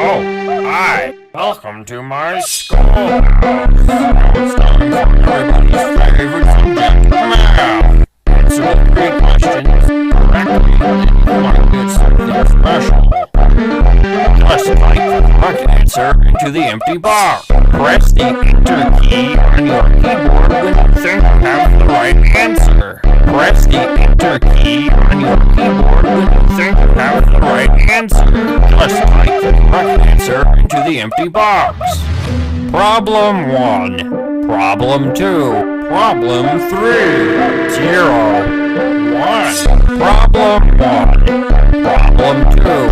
Oh, hi. Welcome to my schoolhouse. Now it's time for everybody's favorite subject, math. Answer the 3 questions correctly, and you might get something special. Just type the correct answer into the empty box. Press the Enter key on your keyboard when you think you have the right answer. Press the Enter key on your keyboard when you think you have the right answer. Just type the correct answer into the empty box. Problem 1. Problem 2. Problem 3. 0. 1. Problem 1. Problem 2.